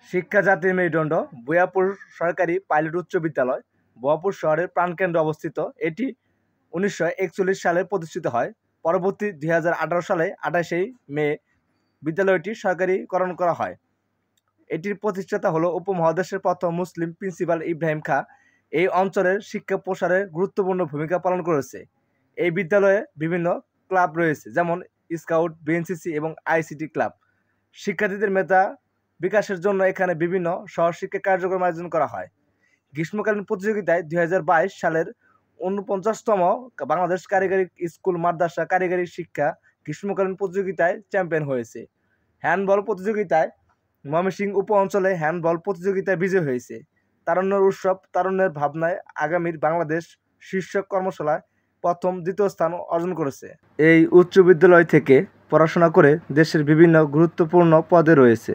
শিক্ষা জাতির মেরুদণ্ড ভূয়াপুর সরকারি পাইলট উচ্চ বিদ্যালয় ভূয়াপুর শহরের প্রাণকেন্দ্রে অবস্থিত। এটি 1941 সালে প্রতিষ্ঠিত হয়। পরবর্তী 2018 সালে 28 মে বিদ্যালয়টি সরকারিকরণ করা হয়। এটির প্রতিষ্ঠাতা হলো উপমহাদেশের প্রথম মুসলিম প্রিন্সিপাল ইব্রাহিম খাঁ। এই অঞ্চলের শিক্ষা প্রসারে গুরুত্বপূর্ণ ভূমিকা পালন করেছে। এই বিদ্যালয়ে বিভিন্ন ক্লাব রয়েছে, যেমন স্কাউট, বিএনসিসি এবং আইসিটি ক্লাব। শিক্ষার্থীদের মেধা বিকাশের জন্য এখানে বিভিন্ন সহশিক্ষা কার্যক্রম আয়োজন করা হয়। গ্রীষ্মকালীন প্রতিযোগিতায় 2022 সালের 49তম বাংলাদেশ কারিগরি স্কুল মাদ্রাসা কারিগরি শিক্ষা গ্রীষ্মকালীন প্রতিযোগিতায় চ্যাম্পিয়ন হয়েছে। হ্যান্ডবল প্রতিযোগিতায় ময়মনসিংহ উপ অঞ্চলে হ্যান্ডবল প্রতিযোগিতায় বিজয়ী হয়েছে। তারুণ্যের উৎসব তারুণ্যের ভাবনায় আগামীর বাংলাদেশ শীর্ষক কর্মশালায় প্রথম, দ্বিতীয় স্থান অর্জন করেছে। এই উচ্চ বিদ্যালয় থেকে পড়াশোনা করে দেশের বিভিন্ন গুরুত্বপূর্ণ পদে রয়েছে।